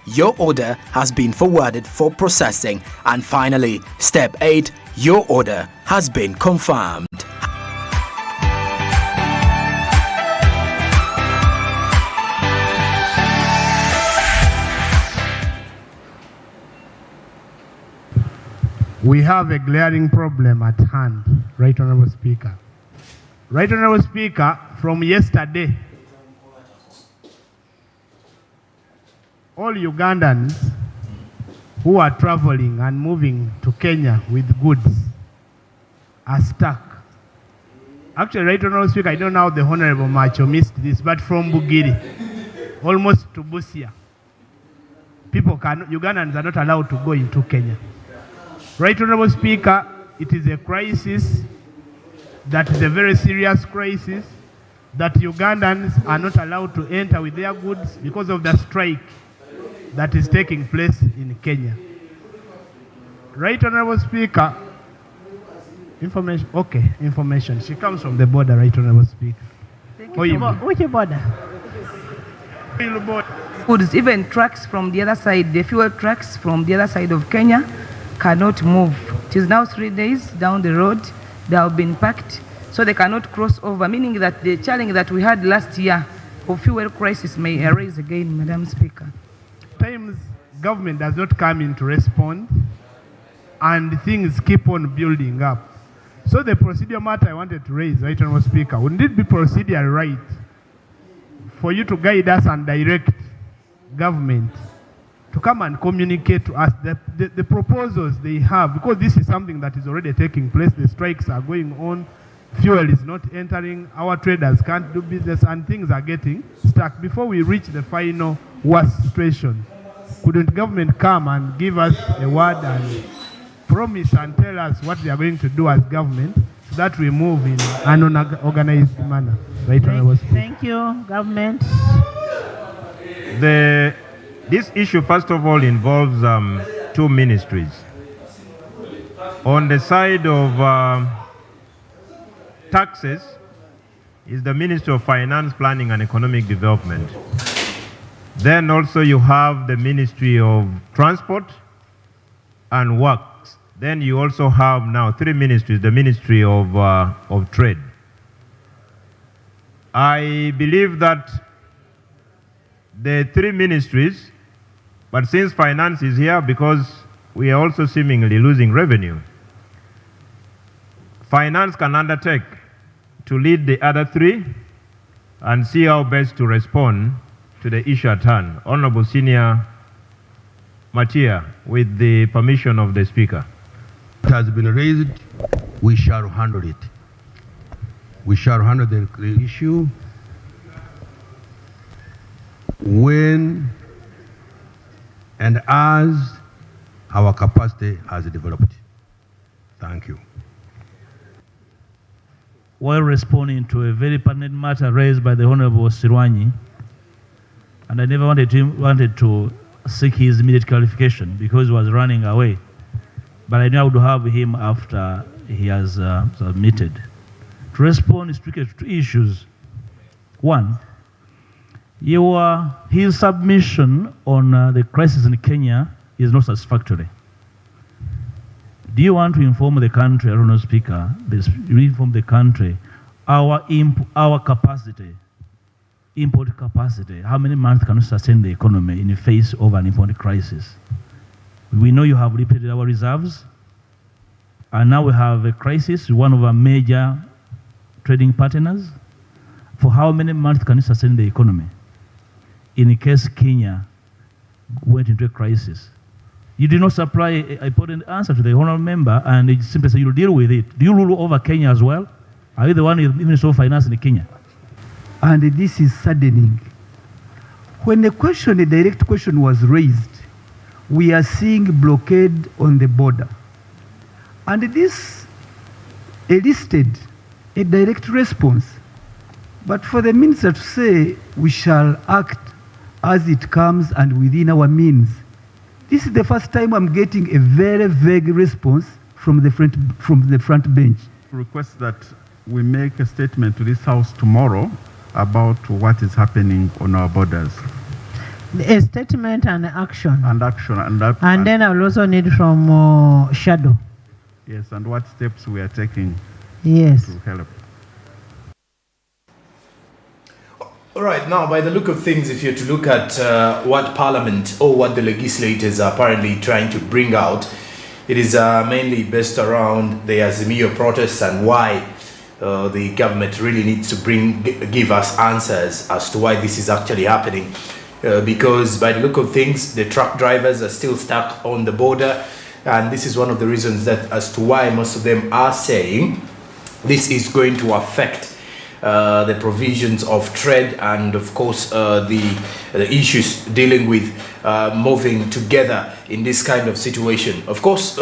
your order has been forwarded for processing. And finally, step 8, your order has been confirmed. We have a glaring problem at hand, Right Honorable Speaker. Right Honorable Speaker, from yesterday, all Ugandans who are traveling and moving to Kenya with goods are stuck. Actually, Right Honorable Speaker, I don't know how the Honorable Macho missed this, but from Bugiri, almost to Busia, Ugandans are not allowed to go into Kenya. Right Honorable Speaker, it is a crisis that is a very serious crisis that Ugandans are not allowed to enter with their goods because of the strike that is taking place in Kenya. Right Honorable Speaker, information. She comes from the border, Right Honorable Speaker. Thank you. Which border? Goods, even trucks from the other side, the fuel trucks from the other side of Kenya cannot move. It is now 3 days down the road. They have been packed, so they cannot cross over, meaning that the challenge that we had last year of fuel crisis may arise again, Madam Speaker. Times government does not come in to respond, and things keep on building up. So the procedural matter I wanted to raise, Right Honorable Speaker, wouldn't it be procedure right for you to guide us and direct government to come and communicate to us the proposals they have, because this is something that is already taking place. The strikes are going on, fuel is not entering, our traders can't do business, and things are getting stuck. Before we reach the final worst situation, couldn't government come and give us a word and promise and tell us what they are going to do as government, so that we move in an organized manner? Right. Thank you, government. This issue, first of all, involves two ministries. On the side of taxes is the Ministry of Finance, Planning and Economic Development. Then also you have the Ministry of Transport and Works. Then you also have now 3 ministries, the Ministry of Trade. I believe that the 3 ministries, but since finance is here, because we are also seemingly losing revenue, finance can undertake to lead the other 3 and see how best to respond to the issue at hand. Honorable Senior Matia, with the permission of the Speaker. It has been raised, we shall handle it. We shall handle the issue when and as our capacity has developed. Thank you. While responding to a very pertinent matter raised by the Honorable Sirwanyi, and I never wanted to seek his immediate clarification because he was running away, but I knew I would have him after he has submitted. To respond strictly to 2 issues. One, his submission on the crisis in Kenya is not satisfactory. Do you want to inform the country, Honorable Speaker, inform the country, our capacity, import capacity, how many months can we sustain the economy in the face of an import crisis? We know you have depleted our reserves, and now we have a crisis, one of our major trading partners. For how many months can we sustain the economy in case Kenya went into a crisis? You did not supply a important answer to the honorable member, and it simply said you'll deal with it. Do you rule over Kenya as well? Are you the one in the Ministry of Finance in Kenya? And this is saddening. When the direct question was raised, we are seeing blockade on the border. And this elicited a direct response. But for the minister to say we shall act as it comes and within our means, this is the first time I'm getting a very vague response from the front bench. Request that we make a statement to this House tomorrow about what is happening on our borders. A statement and action. And action. And then I will also need from Shadow. Yes, and what steps we are taking Yes. to help. All right, now by the look of things, if you're to look at what Parliament or what the legislators are apparently trying to bring out, it is mainly based around the Azimio protests and why the government really needs to give us answers as to why this is actually happening. Because by the look of things, the truck drivers are still stuck on the border, and this is one of the reasons that as to why most of them are saying this is going to affect the provisions of trade and of course the issues dealing with moving together in this kind of situation. Of course,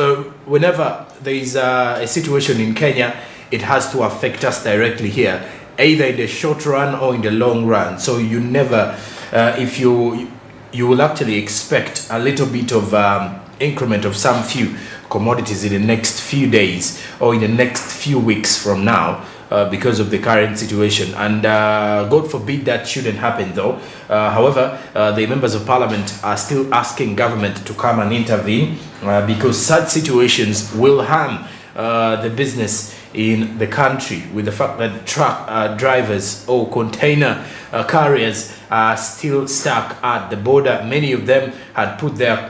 whenever there is a situation in Kenya, it has to affect us directly here, either in the short run or in the long run. So you never, if you will actually expect a little bit of increment of some few commodities in the next few days or in the next few weeks from now. Because of the current situation, and God forbid that shouldn't happen though. However, the members of parliament are still asking government to come and intervene because such situations will harm the business in the country, with the fact that truck drivers or container carriers are still stuck at the border. Many of them had put their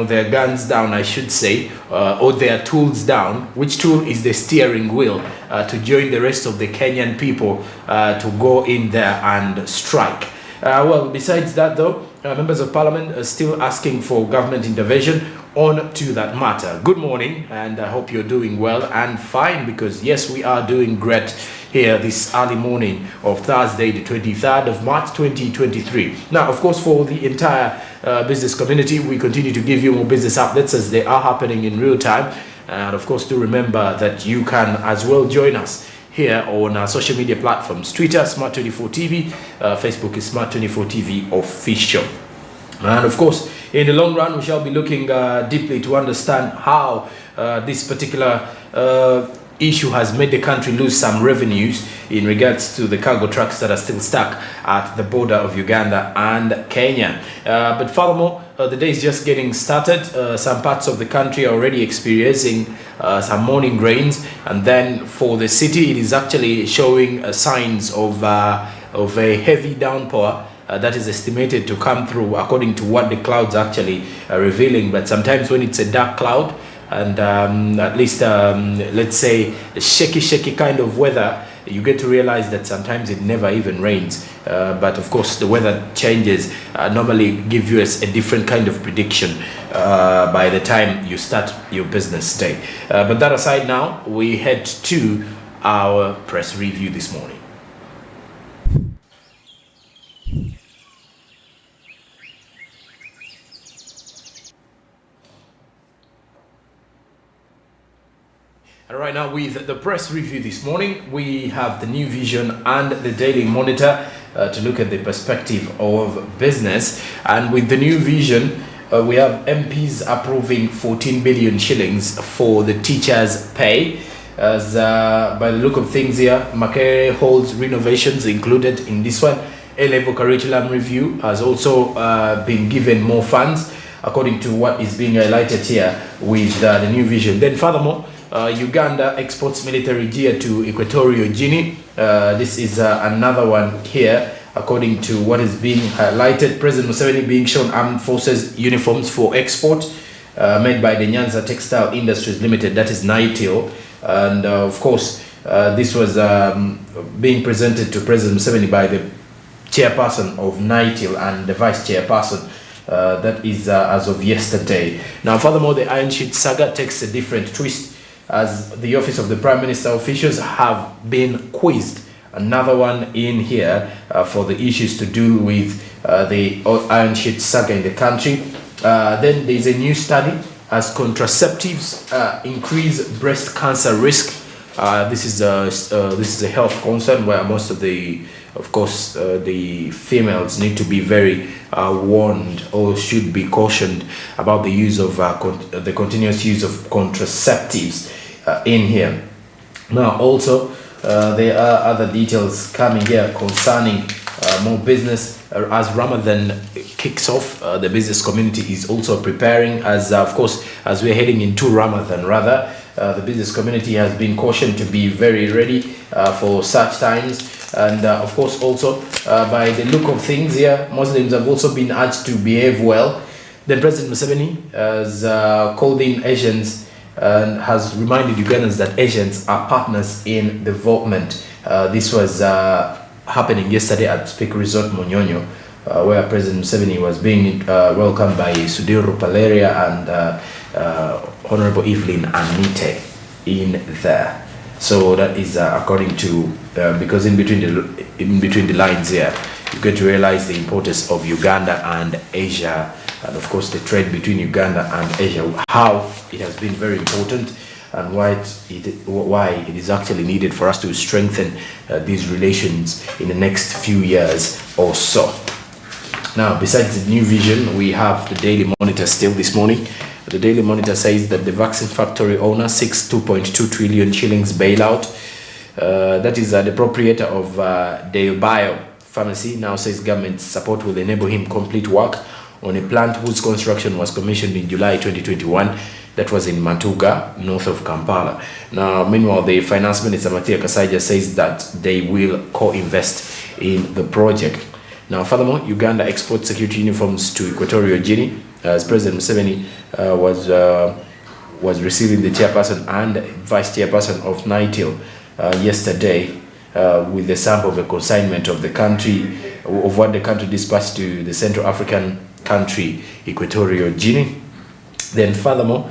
their guns down, I should say, or their tools down. Which tool is the steering wheel, to join the rest of the Kenyan people to go in there and strike. Well, besides that though, members of parliament are still asking for government intervention on to that matter. Good morning, and I hope you're doing well and fine, because yes, we are doing great here this early morning of Thursday, the 23rd of March 2023. Now, of course, for the entire business community, we continue to give you more business updates as they are happening in real time. And of course, do remember that you can as well join us here on our social media platforms. Twitter, Smart24TV, Facebook is Smart24TV Official. And of course, in the long run, we shall be looking deeply to understand how this particular issue has made the country lose some revenues in regards to the cargo trucks that are still stuck at the border of Uganda and Kenya. But furthermore, the day is just getting started. Some parts of the country are already experiencing some morning rains, and then for the city, it is actually showing signs of a heavy downpour that is estimated to come through according to what the clouds actually are revealing. But sometimes when it's a dark cloud and at least let's say a shaky kind of weather, you get to realize that sometimes it never even rains. But of course the weather changes normally give you a different kind of prediction by the time you start your business day. But that aside, now we head to our press review this morning. And right now, with the press review this morning, we have the New Vision and the Daily Monitor to look at the perspective of business. And with the New Vision, we have MPs approving 14 billion shillings for the teachers' pay. As by the look of things here, Makere holds renovations included in this one. A-level curriculum review has also been given more funds, according to what is being highlighted here with the New Vision. Then furthermore, Uganda exports military gear to Equatorial Guinea. This is another one here, according to what is being highlighted. President Museveni being shown armed forces uniforms for export made by the Nyanza Textile Industries Limited, that is NITIL. And of course, this was being presented to President Museveni by the chairperson of NITIL and the vice chairperson. That is as of yesterday. Now, furthermore, the Iron Sheet saga takes a different twist, as the Office of the Prime Minister officials have been quizzed. Another one in here for the issues to do with the Iron Sheet saga in the country. Then there is a new study as contraceptives increase breast cancer risk. This is a health concern where most of the, of course, the females need to be very warned or should be cautioned about the use of the continuous use of contraceptives in here. Now also there are other details coming here concerning more business as Ramadan kicks off. The business community is also preparing as, of course, as we're heading into Ramadan rather. The business community has been cautioned to be very ready for such times. And of course, also by the look of things here, Muslims have also been urged to behave well. Then President Museveni has called in Asians and has reminded Ugandans that Asians are partners in development. This was happening yesterday at Speaker Resort Munyonyo, where President Museveni was being welcomed by Sudhir Rupaleria and Honorable Evelyn Anite in there. So that is according to because in between the lines here, you get to realize the importance of Uganda and Asia, and of course the trade between Uganda and Asia, how it has been very important, and why it is actually needed for us to strengthen these relations in the next few years or so. Now, besides the new vision, we have the Daily Monitor still this morning. The Daily Monitor says that the vaccine factory owner seeks 2.2 trillion shillings bailout. That is the proprietor of Deobio Pharmacy now says government support will enable him complete work on a plant whose construction was commissioned in July 2021. That was in Matuga, north of Kampala. Now, meanwhile, the Finance Minister, Matia Kasaija, says that they will co-invest in the project. Now, furthermore, Uganda exports security uniforms to Equatorial Guinea, as President Museveni was receiving the chairperson and vice chairperson of NITIL yesterday with the sample of a consignment of the country, of what the country dispatched to the Central African country, Equatorial Guinea. Then furthermore,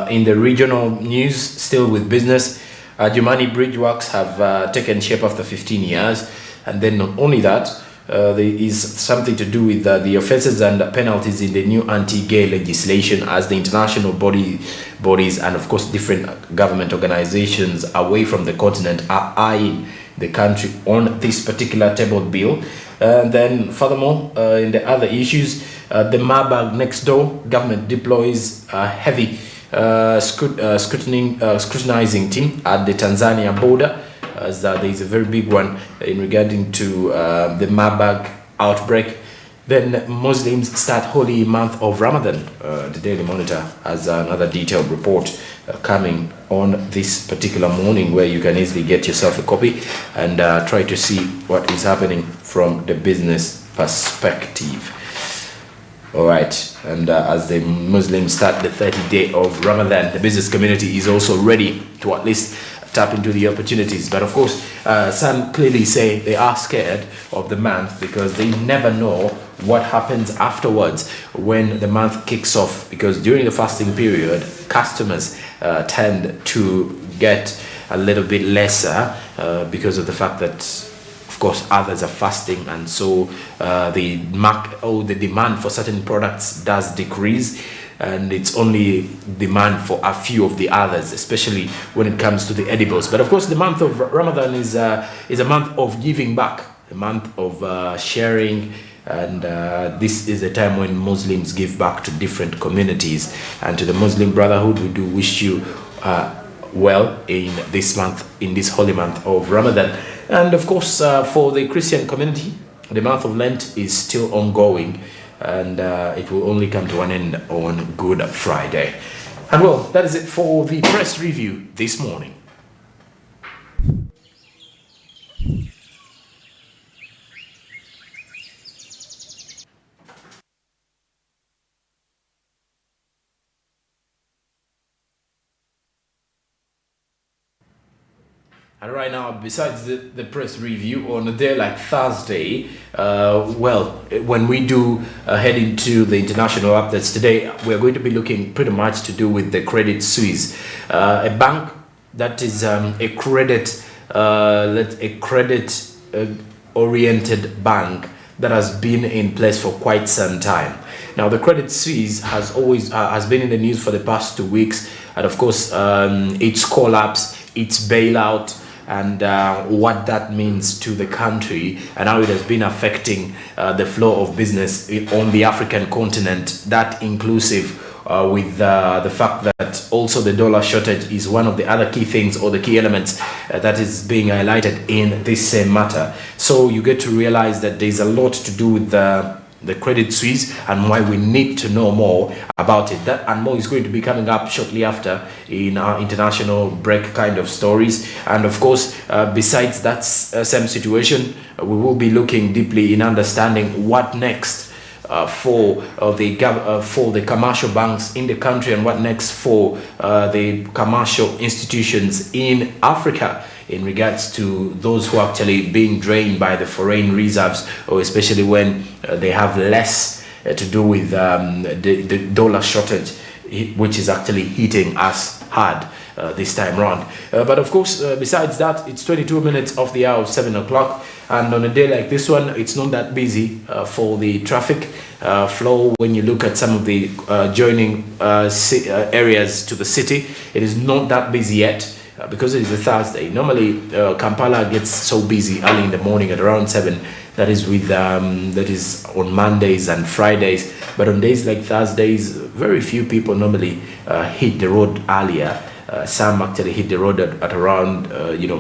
in the regional news, still with business, Jumani Bridge works have taken shape after 15 years. And then not only that, there is something to do with the offenses and penalties in the new anti-gay legislation, as the international bodies and of course different government organizations away from the continent are eyeing the country on this particular tabled bill. And then furthermore, in the other issues, the Marburg next door government deploys a heavy scrutinizing team at the Tanzania border, as there is a very big one in regarding to the Marburg outbreak. Then Muslims start holy month of Ramadan. The Daily Monitor has another detailed report coming on this particular morning, where you can easily get yourself a copy and try to see what is happening from the business perspective. All right, and as the Muslims start the 30th day of Ramadan, the business community is also ready to at least tap into the opportunities. But of course, some clearly say they are scared of the month because they never know what happens afterwards when the month kicks off, because during the fasting period, customers tend to get a little bit lesser because of the fact that, of course, others are fasting, and so the demand for certain products does decrease, and it's only demand for a few of the others, especially when it comes to the edibles. But of course, the month of Ramadan is a month of giving back, a month of sharing, and this is a time when Muslims give back to different communities. And to the Muslim Brotherhood, we do wish you well in this month, in this holy month of Ramadan. And of course, for the Christian community, the month of Lent is still ongoing, and it will only come to an end on Good Friday. And well, that is it for the press review this morning. And right now, besides the press review, on a day like Thursday, when we do head into the international updates today, we're going to be looking pretty much to do with the Credit Suisse, a bank that is a credit-oriented bank that has been in place for quite some time. Now, the Credit Suisse has always has been in the news for the past 2 weeks, and of course, its collapse, its bailout, and what that means to the country, and how it has been affecting the flow of business on the African continent, that inclusive with the fact that also the dollar shortage is one of the other key things or the key elements that is being highlighted in this same matter. So you get to realize that there's a lot to do with the Credit Suisse and why we need to know more about it. That and more is going to be coming up shortly after in our international break kind of stories. And of course, besides that same situation, we will be looking deeply in understanding what next for the commercial banks in the country and what next for the commercial institutions in Africa in regards to those who are actually being drained by the foreign reserves, or especially when they have less to do with the dollar shortage, which is actually hitting us hard this time around. But of course, besides that, it's 22 minutes of the hour of 7 o'clock, and on a day like this one, it's not that busy for the traffic flow. When you look at some of the joining areas to the city, it is not that busy yet. Because it is a Thursday. Normally Kampala gets so busy early in the morning at around 7. That is with that is on Mondays and Fridays. But on days like Thursdays, very few people normally hit the road earlier. Some actually hit the road at around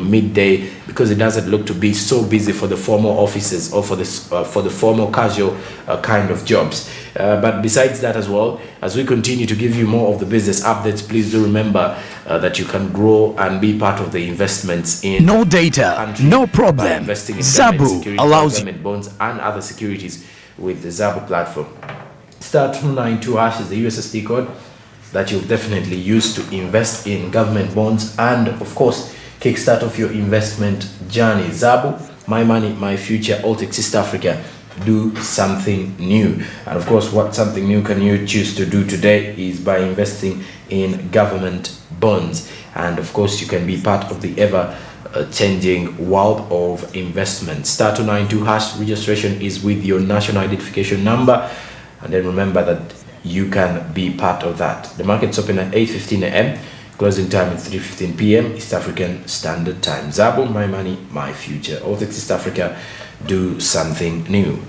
midday, because it doesn't look to be so busy for the formal offices or for the formal casual kind of jobs. But besides that as well, as we continue to give you more of the business updates, please do remember that you can grow and be part of the investments in no data, no problem. Investing in Zabu allows government bonds and other securities with the Zabu platform. Star 292 hash is the USSD code that you'll definitely use to invest in government bonds and, of course, kickstart off your investment journey. Zabu, my money, my future, Altec East Africa. Do something new. And of course, what something new can you choose to do today is by investing in government bonds. And of course, you can be part of the ever changing world of investment. Star 292 hash registration is with your national identification number, and then remember that you can be part of that. The market's open at 8:15 a.m. Closing time is 3:15 p.m. East African Standard Time. Zabu, my money, my future. Altec East Africa, do something new.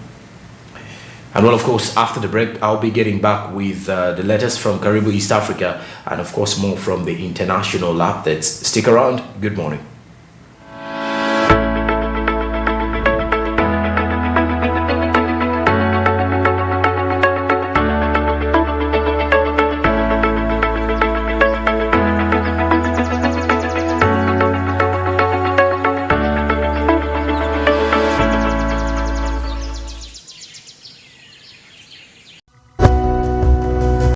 And well, of course, after the break, I'll be getting back with the latest from Karibu East Africa, and of course more from the international updates. Stick around. Good morning.